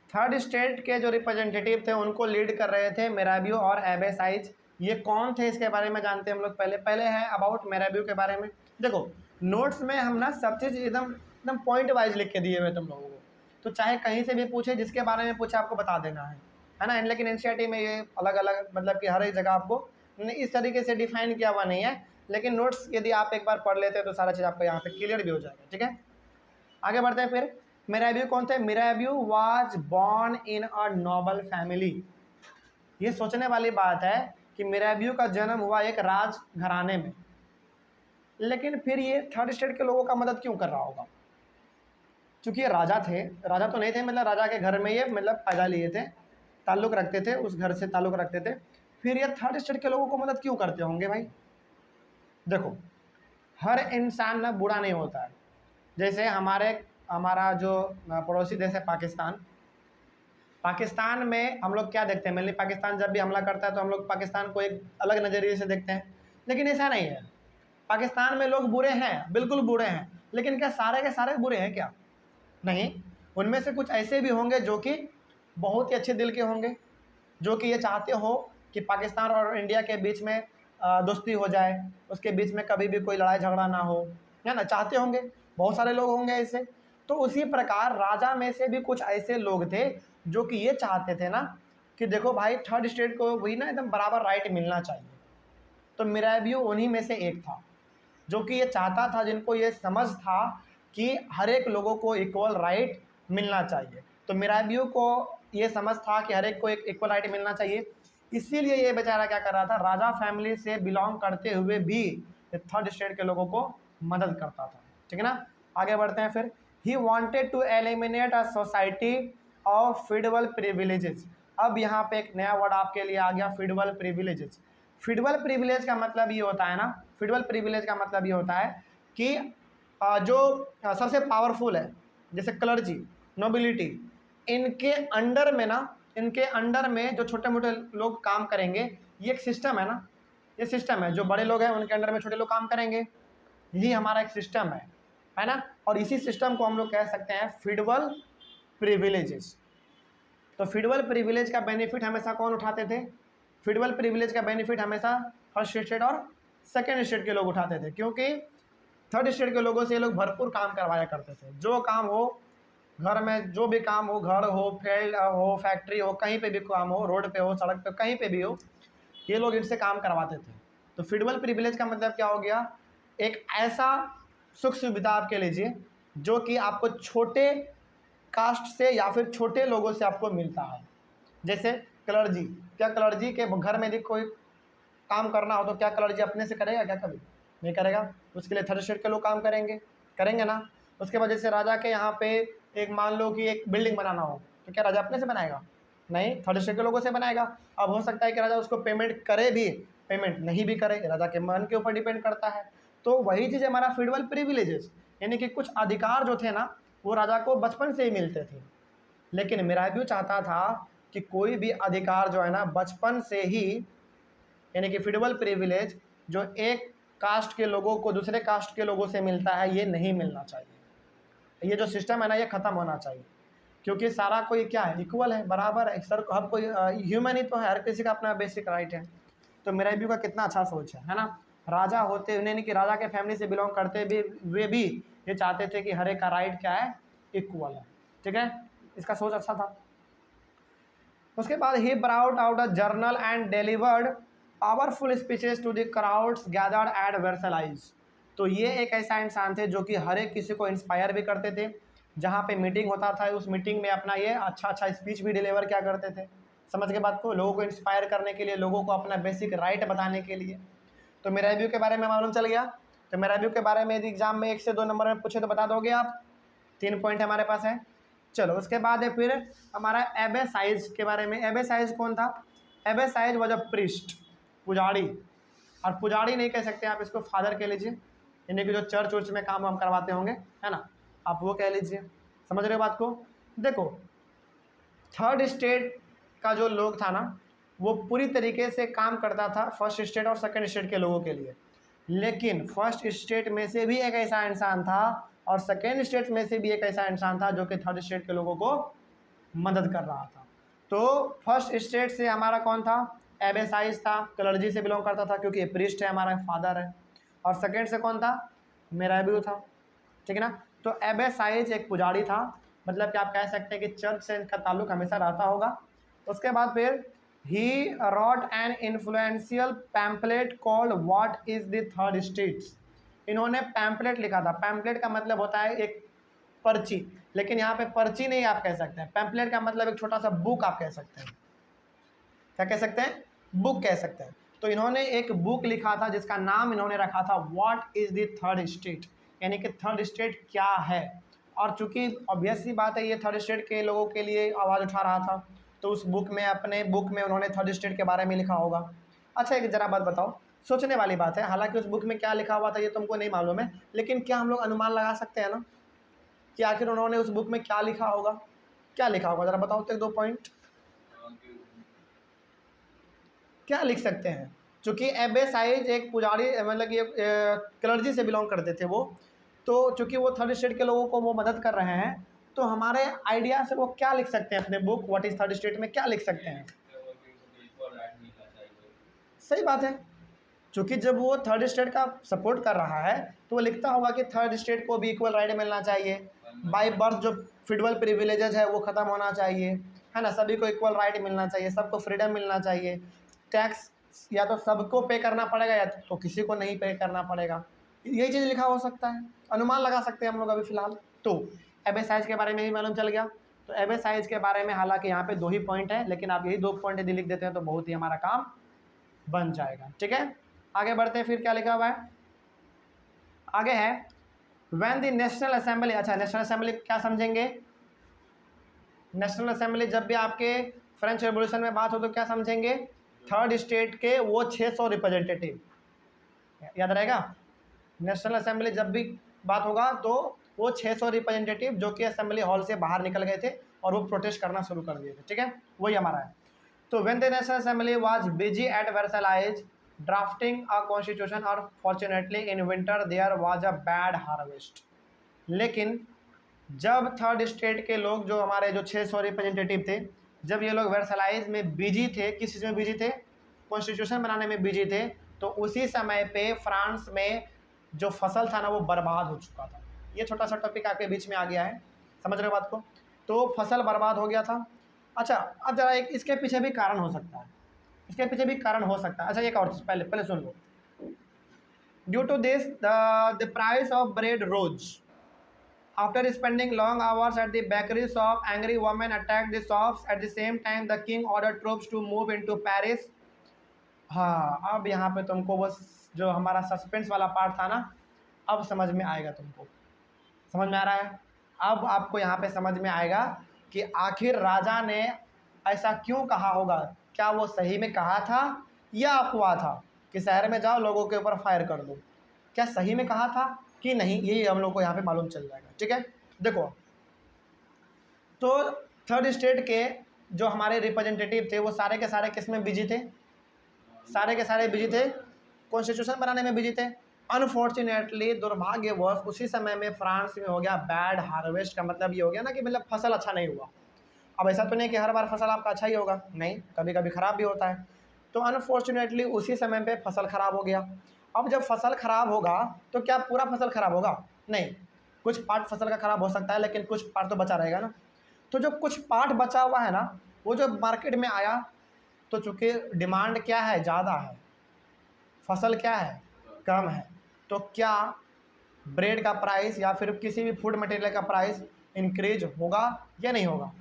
Third state के जो representative थे उनको लीड कर रहे थे मेराबियो और एबेसाइज। ये कौन थे इसके बारे में जानते हैं हम लोग। पहले है अबाउट मेराबियो के बारे में। देखो नोट्स में हम ना सब चीज़ एकदम एकदम पॉइंट वाइज लिख के दिए हुए तुम लोगों को, तो चाहे कहीं से भी पूछे, जिसके बारे में पूछे आपको बता देना है ना। लेकिन एनसीईआरटी में ये अलग अलग मतलब कि हर एक जगह आपको इस तरीके से डिफाइन किया हुआ नहीं है, लेकिन नोट्स यदि आप एक बार पढ़ लेते हैं तो सारा चीज़ आपको यहाँ पे क्लियर भी हो जाएगा। ठीक है, आगे बढ़ते हैं। फिर मेराबियो कौन थे। Mirabeau was born in a noble family. ये सोचने वाली बात है कि मेराबियो का जन्म हुआ एक राज घराने में, लेकिन फिर ये थर्ड स्टेट के लोगों का मदद क्यों कर रहा होगा। क्योंकि ये राजा थे, राजा तो नहीं थे, मतलब राजा के घर में ये मतलब पैदा लिए थे, ताल्लुक़ रखते थे, उस घर से ताल्लुक़ रखते थे। फिर ये थर्ड स्टेट के लोगों को मदद क्यों करते होंगे भाई। देखो हर इंसान ना बुरा नहीं होता है। जैसे हमारा जो पड़ोसी देश है पाकिस्तान में हम लोग क्या देखते हैं, मेनली पाकिस्तान जब भी हमला करता है तो हम लोग पाकिस्तान को एक अलग नज़रिए से देखते हैं, लेकिन ऐसा नहीं है। पाकिस्तान में लोग बुरे हैं, बिल्कुल बुरे हैं, लेकिन क्या सारे के सारे बुरे हैं क्या? नहीं, उनमें से कुछ ऐसे भी होंगे जो कि बहुत ही अच्छे दिल के होंगे, जो कि ये चाहते हो कि पाकिस्तान और इंडिया के बीच में दोस्ती हो जाए, उसके बीच में कभी भी कोई लड़ाई झगड़ा ना हो, है ना, चाहते होंगे। बहुत सारे लोग होंगे ऐसे। तो उसी प्रकार राजा में से भी कुछ ऐसे लोग थे जो कि ये चाहते थे ना कि देखो भाई थर्ड स्टेट को भी ना एकदम बराबर राइट मिलना चाहिए। तो मेराबियो उन्हीं में से एक था जो कि ये चाहता था, जिनको ये समझ था कि हर एक लोगों को इक्वल राइट मिलना चाहिए। तो मेराबियो को ये समझ था कि हर एक को एक इक्वल राइट मिलना चाहिए, इसीलिए ये बेचारा क्या कर रहा था, राजा फैमिली से बिलोंग करते हुए भी थर्ड स्टेट के लोगों को मदद करता था। ठीक है ना, आगे बढ़ते हैं। फिर he wanted to eliminate a society of feudal privileges. अब यहाँ पे एक नया वर्ड आपके लिए आ गया, फीडबल प्रिविलेजेस। फीडबल प्रिविलेज का मतलब ये होता है ना, फीडबल प्रिविलेज का मतलब ये होता है कि जो सबसे पावरफुल है, जैसे क्लर्जी, नोबिलिटी, इनके अंडर में ना, इनके अंडर में जो छोटे मोटे लोग काम करेंगे, ये एक सिस्टम है ना, ये सिस्टम है। जो बड़े लोग हैं उनके अंडर में छोटे लोग काम करेंगे, यही हमारा एक सिस्टम है ना। और इसी सिस्टम को हम लोग कह सकते हैं फीडबल प्रिविलेजेस। तो फीडबल प्रिविलेज का बेनिफिट हमेशा कौन उठाते थे? फीडबल प्रिविलेज का बेनिफिट हमेशा फर्स्ट स्टेट और सेकेंड स्टेट के लोग उठाते थे, क्योंकि थर्ड स्टेट के लोगों से ये लोग भरपूर काम करवाया करते थे। जो काम हो घर में, जो भी काम हो, घर हो, फील्ड हो, फैक्ट्री हो, कहीं पे भी काम हो, रोड पे हो, सड़क पे, कहीं पे भी हो, ये लोग इनसे काम करवाते थे। तो फीडबल प्रिविलेज का मतलब क्या हो गया? एक ऐसा सुख सुविधा आप कह लीजिए जो कि आपको छोटे कास्ट से या फिर छोटे लोगों से आपको मिलता है। जैसे क्लर्जी, क्या क्लर्जी के घर में यदि कोई काम करना हो तो क्या क्लर्जी अपने से करेगा क्या? कभी नहीं करेगा। उसके लिए थर्ड स्टेट के लोग काम करेंगे ना। उसके बाद जैसे राजा के यहाँ पे एक मान लो कि एक बिल्डिंग बनाना हो तो क्या राजा अपने से बनाएगा? नहीं, थर्ड स्टेट के लोगों से बनाएगा। अब हो सकता है कि राजा उसको पेमेंट करे भी, पेमेंट नहीं भी करे, राजा के मन के ऊपर डिपेंड करता है। तो वही चीज़ हमारा फीडबल प्रिविलेजेस, यानी कि कुछ अधिकार जो थे ना वो राजा को बचपन से ही मिलते थे। लेकिन मेराबियो चाहता था कि कोई भी अधिकार जो है ना बचपन से ही, यानी कि फीडबल प्रिविलेज जो एक कास्ट के लोगों को दूसरे कास्ट के लोगों से मिलता है, ये नहीं मिलना चाहिए। ये जो सिस्टम है ना ये ख़त्म होना चाहिए, क्योंकि सारा कोई क्या है, इक्वल है, बराबर है। सर हर कोई ह्यूमन ही तो है, हर किसी का अपना बेसिक राइट है। तो मेराबियो का कितना अच्छा सोच है ना। राजा होते हुए, यानी कि राजा के फैमिली से बिलोंग करते हुए भी ये चाहते थे कि हर एक का राइट क्या है, इक्वल है। ठीक है, इसका सोच अच्छा था। उसके बाद he brought out a journal and delivered powerful speeches to the crowds gathered at Versailles. तो ये एक ऐसा इंसान थे जो कि हर एक किसी को इंस्पायर भी करते थे। जहाँ पे मीटिंग होता था उस मीटिंग में अपना ये अच्छा स्पीच भी डिलीवर क्या करते थे। समझ के बात को, लोगों को इंस्पायर करने के लिए, लोगों को अपना बेसिक राइट बताने के लिए। तो मेराबियो के बारे में मालूम चल गया। तो मेराबियो के बारे में यदि एग्जाम में 1 से 2 नंबर में पूछे तो बता दोगे आप। 3 पॉइंट हमारे पास है। चलो उसके बाद है फिर हमारा एबेसाइज के बारे में। एबेसाइज कौन था? एबेसाइज वाज अ प्रीस्ट, पुजारी। और पुजारी नहीं कह सकते आप, इसको फादर कह लीजिए, यानी कि जो चर्च उर्च में काम हम करवाते होंगे, है ना, आप वो कह लीजिए। समझ रहे हो बात को? देखो थर्ड स्टेट का जो लोग था ना वो पूरी तरीके से काम करता था फर्स्ट स्टेट और सेकंड स्टेट के लोगों के लिए, लेकिन फर्स्ट स्टेट में से भी एक ऐसा इंसान था और सेकेंड स्टेट में से भी एक ऐसा इंसान था जो कि थर्ड स्टेट के लोगों को मदद कर रहा था। तो फर्स्ट स्टेट से हमारा कौन था, एबेसाइज था, क्लर्जी से बिलोंग करता था क्योंकि प्रीस्ट है, हमारा फादर है। और सेकेंड से कौन था, मेराबियो था, ठीक है ना। तो एबेसाइज एक पुजारी था, मतलब कि आप कह सकते हैं कि चर्च से इनका ताल्लुक हमेशा रहता होगा। उसके बाद फिर he wrote an influential pamphlet called what is the third states. इन्होंने पैम्पलेट लिखा था। पैम्पलेट का मतलब होता है एक पर्ची, लेकिन यहाँ पे पर्ची नहीं आप कह सकते हैं, पैम्पलेट का मतलब एक छोटा सा बुक आप कह सकते हैं। क्या कह सकते हैं, बुक कह सकते हैं। तो इन्होंने एक बुक लिखा था जिसका नाम इन्होंने रखा था what is the third state, यानी कि थर्ड स्टेट क्या है। और चूंकि ऑब्वियस सी बात है ये थर्ड स्टेट के लोगों के लिए आवाज़ उठा रहा था, तो उस बुक में, अपने बुक में उन्होंने थर्ड स्टेट के बारे में लिखा होगा। अच्छा एक जरा बात बताओ, सोचने वाली बात है, हालांकि उस बुक में क्या लिखा हुआ था ये तुमको नहीं मालूम है, लेकिन क्या हम लोग अनुमान लगा सकते हैं ना कि आखिर उन्होंने उस बुक में क्या लिखा होगा, क्या लिखा होगा, जरा बताओ तो एक दो पॉइंट क्या लिख सकते हैं। चूँकि एबेसाइज एक पुजारी, मतलब कि क्लर्जी से बिलोंग करते थे वो, तो चूँकि वो थर्ड स्टेट के लोगों को वो मदद कर रहे हैं, तो हमारे आइडिया से वो क्या लिख सकते हैं अपने book what is third state में, क्या लिख सकते हैं। सही बात है, चूँकि जब वो थर्ड स्टेट का सपोर्ट कर रहा है तो वो लिखता होगा कि थर्ड स्टेट को भी इक्वल राइट मिलना चाहिए, बाई बर्थ जो फिडुअल प्रिविलेजेज है वो ख़त्म होना चाहिए, है ना, सभी को इक्वल राइट मिलना चाहिए, सबको फ्रीडम मिलना चाहिए, टैक्स या तो सबको पे करना पड़ेगा या तो किसी को नहीं पे करना पड़ेगा। यही चीज़ लिखा हो सकता है, अनुमान लगा सकते हैं हम लोग अभी फ़िलहाल। तो एबेसाइज के बारे में भी मालूम चल गया। तो एबेसाइज के बारे में हालांकि यहाँ पे 2 ही पॉइंट है, लेकिन आप यही 2 पॉइंट यदि लिख देते हैं तो बहुत ही हमारा काम बन जाएगा। ठीक है, आगे बढ़ते हैं, फिर क्या लिखा हुआ है, आगे है व्हेन द नेशनल असेंबली। अच्छा, नेशनल असेंबली क्या समझेंगे, नेशनल असेंबली जब भी आपके फ्रेंच रेवोल्यूशन में बात हो तो क्या समझेंगे, थर्ड स्टेट के वो 600 रिप्रेजेंटेटिव, याद रहेगा। नेशनल असेंबली जब भी बात होगा तो वो 600 रिप्रेजेंटेटिव जो कि असेंबली हॉल से बाहर निकल गए थे और वो प्रोटेस्ट करना शुरू कर दिए थे, ठीक है, वही हमारा है। तो when the national assembly was busy at Versailles drafting a constitution और fortunately in winter there was a bad harvest. लेकिन जब थर्ड स्टेट के लोग, जो हमारे जो 600 रिप्रेजेंटेटिव थे, जब ये लोग वर्साइज में बिजी थे, किस चीज़ में बिजी थे, कॉन्स्टिट्यूशन बनाने में बिजी थे, तो उसी समय पे फ्रांस में जो फसल था ना वो बर्बाद हो चुका था। ये छोटा सा टॉपिक आपके बीच में आ गया है, समझ रहे हो बात को, तो फसल बर्बाद हो गया था। अच्छा अब जरा एक इसके पीछे भी कारण हो सकता है, इसके पीछे भी कारण हो सकता है। अच्छा एक और चीज़ पहले पहले सुन लो, due to this the price of bread rose. After spending long hours at the bakery shop, angry women attacked the shops. At the same time, the king ordered troops to move into Paris. हाँ, अब यहाँ पे तुमको बस जो हमारा suspense वाला part था ना, अब समझ में आएगा तुमको, समझ में आ रहा है। अब आपको यहाँ पे समझ में आएगा कि आखिर राजा ने ऐसा क्यों कहा होगा, क्या वो सही में कहा था या अफवाह था कि शहर में जाओ लोगों के ऊपर फायर कर दो, क्या सही में कहा था कि नहीं, यही हम लोग को यहाँ पे मालूम चल जाएगा। ठीक है, देखो, तो थर्ड स्टेट के जो हमारे रिप्रेजेंटेटिव थे वो सारे के सारे किस में बिजी थे, सारे के सारे बिजी थे, कॉन्स्टिट्यूशन बनाने में बिजी थे। अनफॉर्चुनेटली, दुर्भाग्यवश, उसी समय में फ्रांस में हो गया बैड हार्वेस्ट। का मतलब ये हो गया ना कि मतलब फसल अच्छा नहीं हुआ। अब ऐसा तो नहीं कि हर बार फसल आपका अच्छा ही होगा, नहीं, कभी कभी ख़राब भी होता है। तो अनफॉर्चुनेटली उसी समय पे फसल ख़राब हो गया। अब जब फसल ख़राब होगा तो क्या पूरा फसल ख़राब होगा, नहीं, कुछ पार्ट फसल का ख़राब हो सकता है, लेकिन कुछ पार्ट तो बचा रहेगा ना। तो जो कुछ पार्ट बचा हुआ है ना, वो जो मार्केट में आया, तो चूँकि डिमांड क्या है, ज़्यादा है, फसल क्या है, कम है, तो क्या ब्रेड का प्राइस या फिर किसी भी फूड मटेरियल का प्राइस इंक्रीज होगा या नहीं होगा,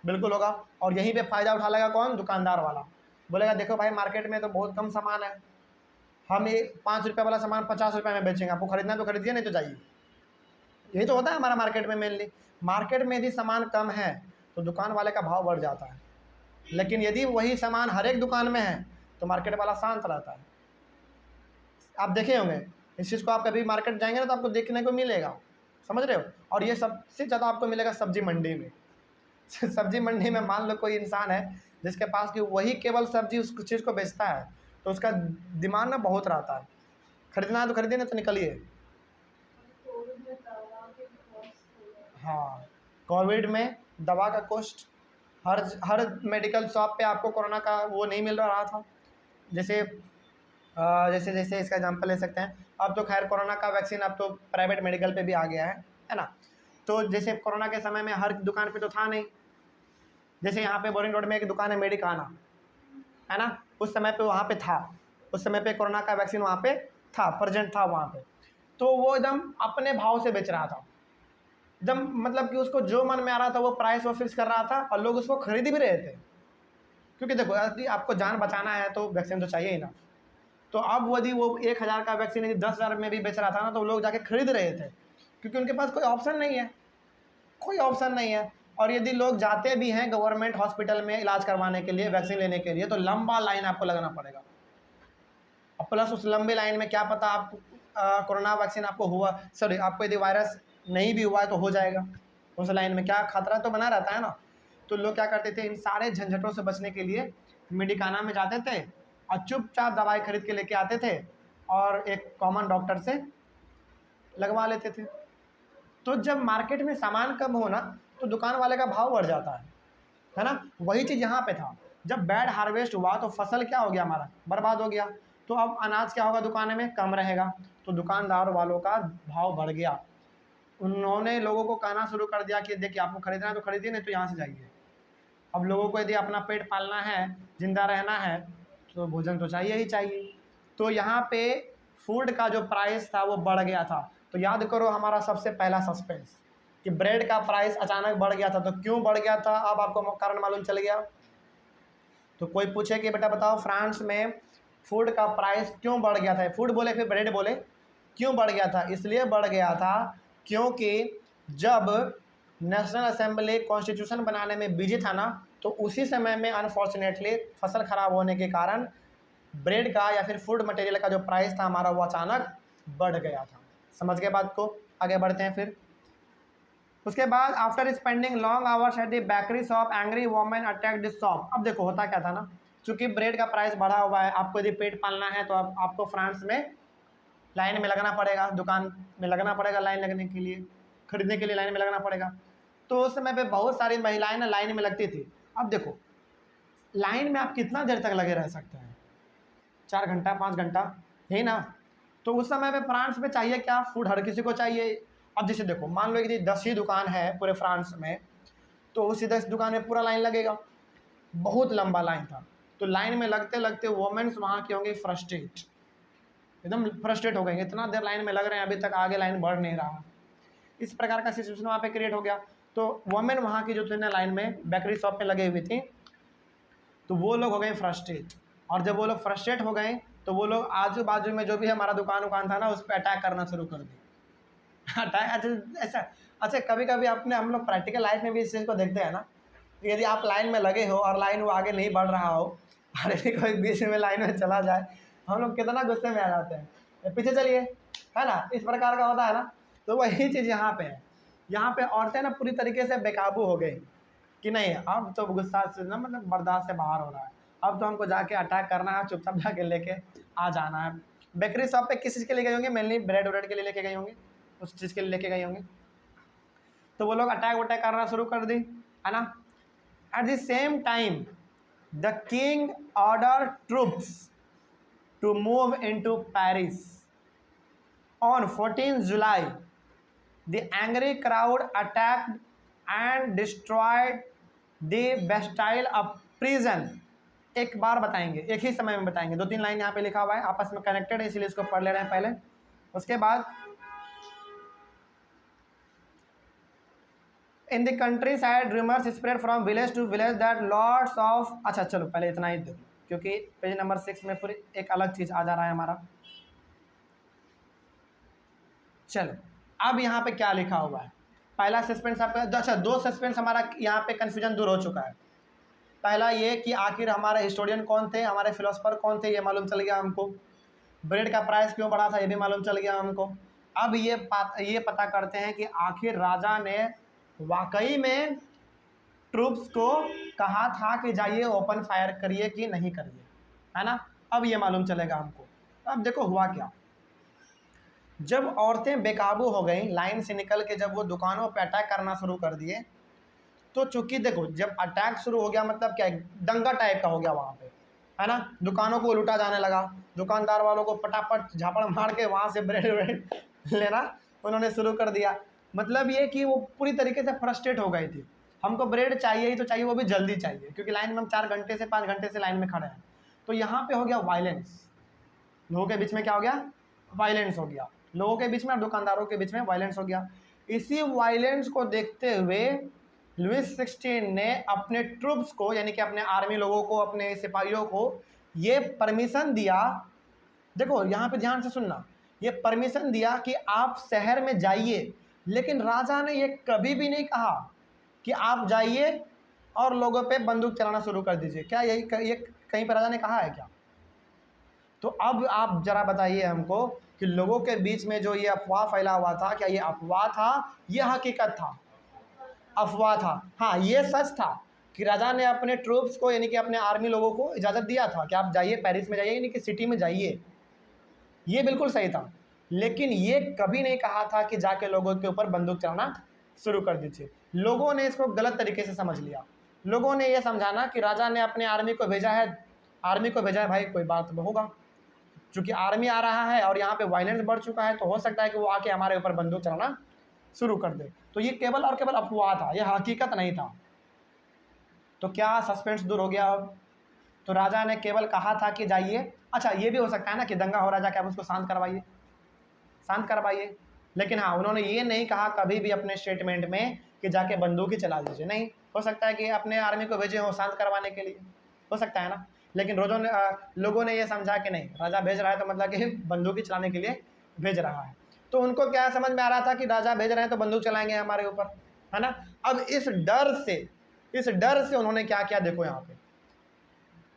बिल्कुल होगा। और यहीं पे फ़ायदा उठा लेगा कौन, दुकानदार वाला, बोलेगा देखो भाई मार्केट में तो बहुत कम सामान है, हम ये 5 रुपये वाला सामान 50 रुपये में बेचेंगे, आपको खरीदना है तो खरीदिए, नहीं तो जाइए। यही तो होता है हमारा मार्केट में मेनली। मार्केट में यदि सामान कम है तो दुकान वाले का भाव बढ़ जाता है, लेकिन यदि वही सामान हर एक दुकान में है तो मार्केट वाला शांत रहता है। आप देखे होंगे इस चीज़ को, आप कभी मार्केट जाएंगे ना तो आपको देखने को मिलेगा, समझ रहे हो। और ये सबसे ज़्यादा आपको मिलेगा सब्जी मंडी में। सब्जी मंडी में मान लो कोई इंसान है जिसके पास कि वही केवल सब्जी उस चीज़ को बेचता है, तो उसका डिमांड ना बहुत रहता है, खरीदना है तो खरीदिए, नहीं तो निकलिए। हाँ, कोविड में दवा का कॉस्ट, हर मेडिकल शॉप पे आपको कोरोना का वो नहीं मिल रहा था। जैसे जैसे जैसे इसका एग्जांपल ले सकते हैं, अब तो खैर कोरोना का वैक्सीन अब तो प्राइवेट मेडिकल पे भी आ गया है ना। तो जैसे कोरोना के समय में हर दुकान पे तो था नहीं, जैसे यहाँ पे बोरिंग रोड में एक दुकान है मेडिकाना, है ना, उस समय पे वहाँ पे था, उस समय पे कोरोना का वैक्सीन वहाँ पे था, प्रेजेंट था वहाँ पे। तो वो एकदम अपने भाव से बेच रहा था, एकदम मतलब कि उसको जो मन में आ रहा था वो प्राइस वो फिक्स कर रहा था, और लोग उसको खरीद भी रहे थे। क्योंकि देखो यदि आपको जान बचाना है तो वैक्सीन तो चाहिए ही ना। तो अब यदि वो 1000 का वैक्सीन यदि 10,000 में भी बेच रहा था ना, तो लोग जाके खरीद रहे थे, क्योंकि उनके पास कोई ऑप्शन नहीं है, कोई ऑप्शन नहीं है। और यदि लोग जाते भी हैं गवर्नमेंट हॉस्पिटल में इलाज करवाने के लिए, वैक्सीन लेने के लिए, तो लंबा लाइन आपको लगना पड़ेगा। और प्लस उस लंबे लाइन में क्या पता आपको कोरोना वैक्सीन आपको हुआ, सॉरी आपको यदि वायरस नहीं भी हुआ है तो हो जाएगा, उस लाइन में क्या खतरा तो बना रहता है ना। तो लोग क्या करते थे, इन सारे झंझटों से बचने के लिए मेडिकाना में जाते थे और चुपचाप दवाई खरीद के लेके आते थे और एक कॉमन डॉक्टर से लगवा लेते थे। तो जब मार्केट में सामान कम हो ना, तो दुकान वाले का भाव बढ़ जाता है ना। वही चीज़ यहाँ पे था, जब बैड हार्वेस्ट हुआ तो फसल क्या हो गया, हमारा बर्बाद हो गया। तो अब अनाज क्या होगा, दुकान में कम रहेगा, तो दुकानदार वालों का भाव बढ़ गया। उन्होंने लोगों को कहना शुरू कर दिया कि देखिए आपको खरीदना है तो खरीदिए, नहीं तो यहाँ से जाइए। अब लोगों को यदि अपना पेट पालना है, जिंदा रहना है, तो भोजन तो चाहिए ही चाहिए। तो यहाँ पे फूड का जो प्राइस था वो बढ़ गया था। तो याद करो हमारा सबसे पहला सस्पेंस कि ब्रेड का प्राइस अचानक बढ़ गया था। तो क्यों बढ़ गया था, अब आपको कारण मालूम चल गया। तो कोई पूछे कि बेटा बताओ फ्रांस में फूड का प्राइस क्यों बढ़ गया था, फूड बोले फिर ब्रेड बोले, क्यों बढ़ गया था? इसलिए बढ़ गया था क्योंकि जब नेशनल असेंबली कॉन्स्टिट्यूशन बनाने में बिजी था ना, तो उसी समय में अनफॉर्चुनेटली फसल खराब होने के कारण ब्रेड का या फिर फूड मटेरियल का जो प्राइस था हमारा वो अचानक बढ़ गया था। समझ गए बात को? आगे बढ़ते हैं फिर। उसके बाद after spending long hours at the bakery shop angry women attack this shop. अब देखो होता क्या था ना, चूंकि ब्रेड का प्राइस बढ़ा हुआ है, आपको यदि पेट पालना है तो आपको फ्रांस में लाइन में लगना पड़ेगा, दुकान में लगना पड़ेगा, लाइन लगने के लिए, खरीदने के लिए लाइन में लगना पड़ेगा। तो उस समय पे बहुत सारी महिलाएं ना लाइन में लगती थी। अब देखो लाइन में आप कितना देर तक लगे रह सकते हैं, 4 घंटा 5 घंटा, यही ना। तो उस समय पे फ्रांस में चाहिए क्या, फूड हर किसी को चाहिए। अब जैसे देखो मान लो कि 10 ही दुकान है पूरे फ्रांस में, तो उसी 10 दुकान में पूरा लाइन लगेगा, बहुत लंबा लाइन था। तो लाइन में लगते लगते वोमेन्स वहाँ की होंगी फ्रस्ट्रेट, एकदम फ्रस्ट्रेट हो गए, इतना देर लाइन में लग रहे हैं, अभी तक आगे लाइन बढ़ नहीं रहा। इस प्रकार का सिचुएशन वहाँ पे क्रिएट हो गया। तो वोमेन वहाँ की जो थी ना लाइन में बेकरी शॉप में लगे हुई थी, तो वो लोग हो गए फ्रस्ट्रेट। और जब वो लोग फ्रस्ट्रेट हो गए तो वो लोग आजू बाजू में जो भी हमारा दुकान था ना, उस पर अटैक करना शुरू कर दिया। अटैक अच्छा ऐसा, अच्छा कभी कभी अपने हम लोग प्रैक्टिकल लाइफ में भी इस चीज़ को देखते हैं ना, यदि आप लाइन में लगे हो और लाइन वो आगे नहीं बढ़ रहा हो और यदि कोई बीच में लाइन में चला जाए, हम लोग कितना गुस्से में आ जाते हैं, पीछे चलिए, है ना, इस प्रकार का होता है ना। तो वही चीज़ यहाँ पे है, यहाँ पे औरतें ना पूरी तरीके से बेकाबू हो गई कि नहीं अब तो गुस्सा से ना मतलब बर्दाश्त से बाहर हो रहा है, अब तो हमको जाके अटैक करना है, चुपचाप जाके लेके आ जाना है। बेकरी शॉप पे किस चीज़ के लिए गई होंगी, मेनली ब्रेड व्रेड के लिए लेके गई होंगी, उस चीज़ के लिए लेके गई होंगी। तो वो लोग अटैक वटैक करना शुरू कर दी, है ना। At the same time the king order troops to move into Paris on 14 July. The angry crowd attacked and destroyed the Bastille of prison। एक बार बताएंगे, एक ही समय में बताएंगे, 2-3 लाइन यहाँ पे लिखा हुआ है, आपस में कनेक्टेड है इसलिए इसको पढ़ ले रहे हैं पहले। उसके बाद in the countryside rumours spread from village to village that lords of, अच्छा चलो पहले इतना ही देखो क्योंकि पेज नंबर 6 में फिर एक अलग चीज़ आ जा रहा है हमारा। चलो अब यहाँ पे क्या लिखा हुआ है, पहला सस्पेंस आपका, अच्छा 2 सस्पेंस हमारा यहाँ पे कन्फ्यूजन दूर हो चुका है। पहला ये कि आखिर हमारे हिस्टोरियन कौन थे, हमारे फिलोसफर कौन थे, ये मालूम चल गया हमको। ब्रेड का प्राइस क्यों बढ़ा था ये भी मालूम चल गया हमको। अब ये पता करते हैं कि आखिर राजा ने वाकई में ट्रूप्स को कहा था कि जाइए ओपन फायर करिए कि नहीं करिए, है ना। अब ये मालूम चलेगा हमको। अब देखो हुआ क्या, जब औरतें बेकाबू हो गई लाइन से निकल के, जब वो दुकानों पे अटैक करना शुरू कर दिए, तो चूंकि देखो जब अटैक शुरू हो गया मतलब क्या है, दंगा टाइप का हो गया वहाँ पे, है ना, दुकानों को लूटा जाने लगा, दुकानदार वालों को पटापट झापड़ मार के वहाँ से ब्रेड व्रेड लेना उन्होंने शुरू कर दिया। मतलब ये कि वो पूरी तरीके से फ्रस्ट्रेट हो गई थी, हमको ब्रेड चाहिए ही तो चाहिए, वो भी जल्दी चाहिए, क्योंकि लाइन में हम 4 घंटे से 5 घंटे से लाइन में खड़े हैं। तो यहाँ पे हो गया वायलेंस, लोगों के बीच में क्या हो गया, वायलेंस हो गया, लोगों के बीच में और दुकानदारों के बीच में वायलेंस हो गया। इसी वायलेंस को देखते हुए लुइस 16 ने अपने ट्रूप्स को, यानी कि अपने आर्मी लोगों को, अपने सिपाहियों को ये परमिशन दिया, देखो यहाँ पे ध्यान से सुनना, ये परमिशन दिया कि आप शहर में जाइए, लेकिन राजा ने ये कभी भी नहीं कहा कि आप जाइए और लोगों पे बंदूक चलाना शुरू कर दीजिए। क्या ये कहीं पर राजा ने कहा है क्या? तो अब आप जरा बताइए हमको कि लोगों के बीच में जो ये अफवाह फैला हुआ था, क्या ये अफवाह था, ये हकीकत था? अफवाह था। हाँ, ये सच था कि राजा ने अपने ट्रूप्स को, यानी कि अपने आर्मी लोगों को इजाज़त दिया था कि आप जाइए, पेरिस में जाइए, यानी कि सिटी में जाइए, ये बिल्कुल सही था। लेकिन ये कभी नहीं कहा था कि जाके लोगों के ऊपर बंदूक चलाना शुरू कर दीजिए। लोगों ने इसको गलत तरीके से समझ लिया। लोगों ने ये समझाना कि राजा ने अपने आर्मी को भेजा है, भाई कोई बात होगा, चूँकि आर्मी आ रहा है और यहाँ पे वायलेंस बढ़ चुका है, तो हो सकता है कि वो आके हमारे ऊपर बंदूक चलाना शुरू कर दे। तो ये केवल और केवल अफवाह था, ये हकीकत नहीं था। तो क्या सस्पेंस दूर हो गया अब? तो राजा ने केवल कहा था कि जाइए। अच्छा, ये भी हो सकता है ना कि दंगा हो रहा है, जाके आप उसको शांत करवाइए। लेकिन हाँ, उन्होंने ये नहीं कहा कभी भी अपने स्टेटमेंट में कि जाके बंदूक ही चला दीजिए, नहीं। हो सकता है कि अपने आर्मी को भेजे हो शांत करवाने के लिए, हो सकता है ना। लेकिन लोगों ने ये समझा कि नहीं, राजा भेज रहा है तो मतलब कि बंदूक ही चलाने के लिए भेज रहा है। तो उनको क्या समझ में आ रहा था कि राजा भेज रहे हैं तो बंदूक चलाएंगे हमारे ऊपर, है ना। अब इस डर से उन्होंने क्या किया, देखो यहाँ पे,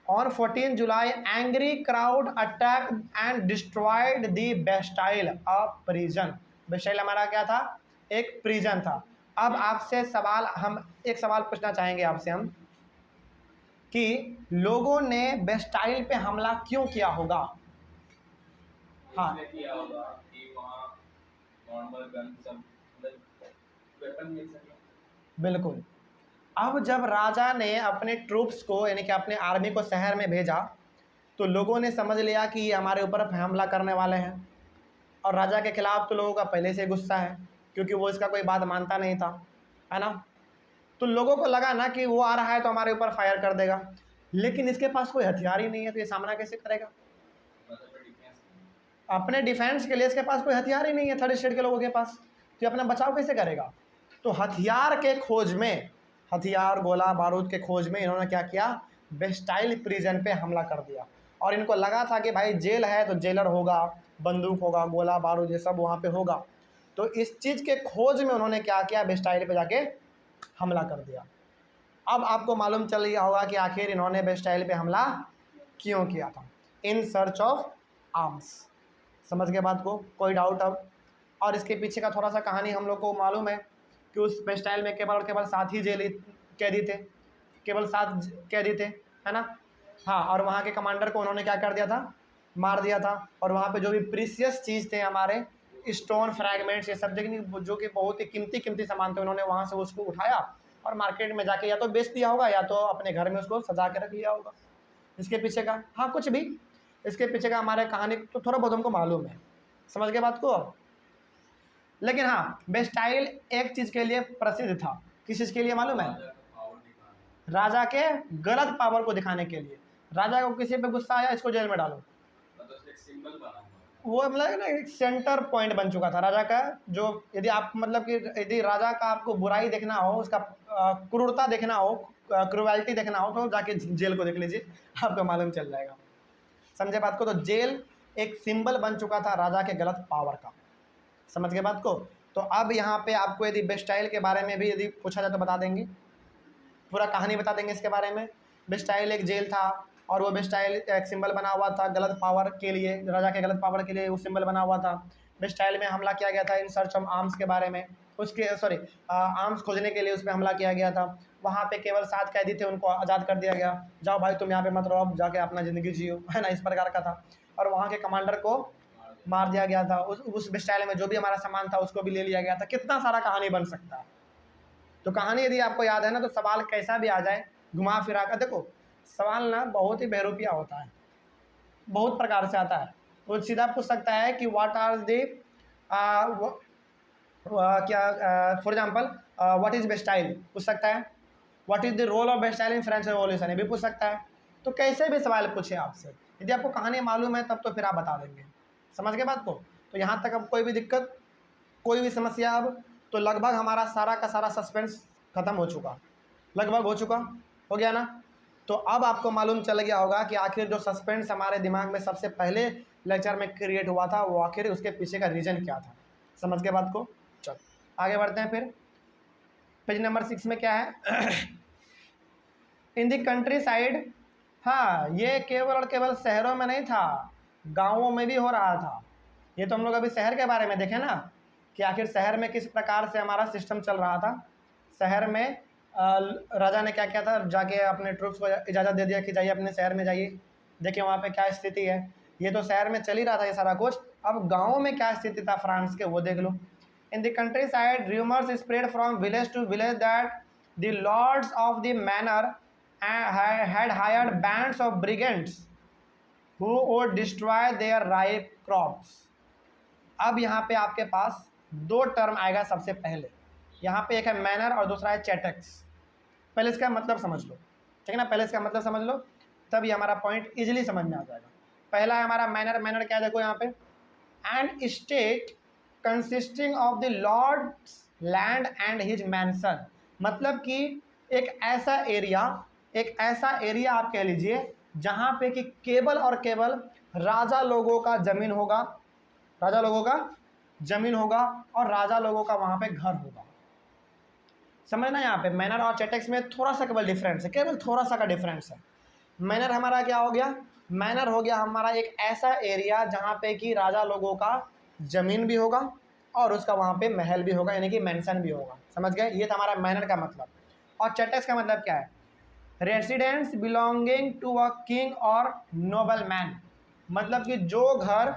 On 14 July, angry crowd attacked and destroyed the Bastille, a prison. Bastille हमारा क्या था, एक प्रिजन था। अब आपसे सवाल, हम एक सवाल पूछना चाहेंगे आपसे हम कि लोगों ने बेस्टाइल पे हमला क्यों किया होगा? हाँ, किया होगा कि वहाँ नॉर्मल गन सब वेपन मिल सके। बिल्कुल। अब जब राजा ने अपने ट्रूप्स को, यानी कि अपने आर्मी को शहर में भेजा, तो लोगों ने समझ लिया कि ये हमारे ऊपर हमला करने वाले हैं। और राजा के खिलाफ तो लोगों का पहले से गुस्सा है, क्योंकि वो इसका कोई बात मानता नहीं था, है ना। तो लोगों को लगा ना कि वो आ रहा है तो हमारे ऊपर फायर कर देगा, लेकिन इसके पास कोई हथियार ही नहीं है, तो ये सामना कैसे करेगा? अपने डिफेंस के लिए इसके पास कोई हथियार ही नहीं है, थर्ड स्टेट के लोगों के पास, तो अपना बचाव कैसे करेगा? तो हथियार के खोज में, हथियार गोला बारूद के खोज में इन्होंने क्या किया, बेस्टाइल प्रिजन पे हमला कर दिया। और इनको लगा था कि भाई जेल है तो जेलर होगा, बंदूक होगा, गोला बारूद ये सब वहाँ पे होगा। तो इस चीज़ के खोज में उन्होंने क्या किया, बेस्टाइल पे जाके हमला कर दिया। अब आपको मालूम चल गया होगा कि आखिर इन्होंने बेस्टाइल पे हमला क्यों किया था, इन सर्च ऑफ आर्म्स। समझ गए बात को, कोई डाउट अब? और इसके पीछे का थोड़ा सा कहानी हम लोग को मालूम है कि उस बेस्टाइल में केवल और केवल 7 ही जेल कैदी थे, केवल 7 कैदी थे, है ना। हाँ, और वहाँ के कमांडर को उन्होंने क्या कर दिया था, मार दिया था। और वहाँ पे जो भी प्रीसियस चीज़ थे हमारे, स्टोन फ्रैगमेंट्स, ये सब जो कि बहुत ही कीमती सामान थे, उन्होंने वहाँ से उसको उठाया और मार्केट में जाके या तो बेच दिया होगा या तो अपने घर में उसको सजा के रख लिया होगा। इसके पीछे का, हाँ कुछ भी इसके पीछे का हमारे कहानी तो थोड़ा बहुत हमको मालूम है, समझ गए बात को। लेकिन हाँ, बेस्टाइल एक चीज़ के लिए प्रसिद्ध था, किस चीज़ के लिए मालूम है? राजा के गलत पावर को दिखाने के लिए। राजा को किसी पे गुस्सा आया, इसको जेल में डालो, वो मतलब ना एक सेंटर पॉइंट बन चुका था राजा का। जो यदि आप मतलब कि यदि राजा का आपको बुराई देखना हो, उसका क्रूरता देखना हो, क्रूवैलिटी देखना हो, तो जाके जेल को देख लीजिए, आपको मालूम चल जाएगा। समझे बात को? तो जेल एक सिंबल बन चुका था राजा के गलत पावर का, समझ गए बात को। तो अब यहाँ पे आपको यदि बेस्टाइल के बारे में भी यदि पूछा जाए तो बता देंगे, पूरा कहानी बता देंगे इसके बारे में। बेस्टाइल एक जेल था और वो बेस्टाइल एक सिंबल बना हुआ था गलत पावर के लिए, राजा के गलत पावर के लिए वो सिंबल बना हुआ था। बेस्टाइल में हमला किया गया था इन सर्च ऑफ आर्म्स के बारे में, उसके आर्म्स खोजने के लिए उस पर हमला किया गया था। वहाँ पे केवल 7 कैदी थे, उनको आज़ाद कर दिया गया, जाओ भाई तुम यहाँ पे मत रहो, अब जाके अपना ज़िंदगी जियो, है ना, इस प्रकार का था। और वहाँ के कमांडर को मार दिया गया था। उस बेस्टाइल में जो भी हमारा सामान था उसको भी ले लिया गया था। कितना सारा कहानी बन सकता है, तो कहानी यदि आपको याद है ना, तो सवाल कैसा भी आ जाए घुमा फिरा कर, देखो सवाल ना बहुत ही बेरुपिया होता है, बहुत प्रकार से आता है। वो सीधा पूछ सकता है कि व्हाट आर द क्या for example what is bastille पूछ सकता है, what is the role of Bastille in French revolution ये भी पूछ सकता है। तो कैसे भी सवाल पूछे आपसे, यदि आपको कहानी मालूम है तब तो फिर आप बता देंगे। समझ गए बात को? तो यहाँ तक अब कोई भी दिक्कत, कोई भी समस्या, अब तो लगभग हमारा सारा का सारा सस्पेंस खत्म हो चुका, लगभग हो चुका, हो गया ना। तो अब आपको मालूम चल गया होगा कि आखिर जो सस्पेंस हमारे दिमाग में सबसे पहले लेक्चर में क्रिएट हुआ था वो आखिर उसके पीछे का रीज़न क्या था। समझ गए बात को? चलो आगे बढ़ते हैं। फिर पेज नंबर 6 में क्या है? इन द कंट्री साइड, हाँ ये केवल और केवल शहरों में नहीं था, गाँवों में भी हो रहा था। ये तो हम लोग अभी शहर के बारे में देखें ना, कि आखिर शहर में किस प्रकार से हमारा सिस्टम चल रहा था। शहर में राजा ने क्या किया था, जाके अपने ट्रूप्स को इजाज़त दे दिया कि जाइए अपने शहर में जाइए, देखिए वहाँ पे क्या स्थिति है। ये तो शहर में चल ही रहा था ये सारा कुछ, अब गाँव में क्या स्थिति था फ्रांस के वो देख लो। In the countryside rumours spread from village to village that the lords of the manor had hired bands of brigands who would destroy their ripe crops। अब यहाँ पे आपके पास दो टर्म आएगा सबसे पहले, यहाँ पे एक है मैनर और दूसरा है चैटेक्स। पहले इसका मतलब समझ लो, ठीक है ना, पहले इसका मतलब समझ लो, तब ये हमारा पॉइंट इजीली समझ में आ जाएगा। पहला है हमारा मैनर। मैनर क्या है देखो यहाँ पे, and state consisting of the lord's land and his mansion, मतलब कि एक ऐसा एरिया, एक ऐसा एरिया आप कह लीजिए जहाँ पे कि केवल और केवल राजा लोगों का ज़मीन होगा, राजा लोगों का ज़मीन होगा और राजा लोगों का वहाँ पे घर होगा। समझना, यहाँ पे मैनर और चैटेक्स में थोड़ा सा केवल डिफरेंस है, केवल थोड़ा सा का डिफरेंस है। मैनर हमारा क्या हो गया, मैनर हो गया हमारा एक ऐसा एरिया जहाँ पे कि राजा लोगों का ज़मीन भी होगा और उसका वहाँ पे महल भी होगा, यानी कि मैंसन भी होगा। समझ गए? ये था हमारा मैनर का मतलब। और चैटेक्स का मतलब क्या है, residence belonging to a king और नोबल मैन, मतलब कि जो घर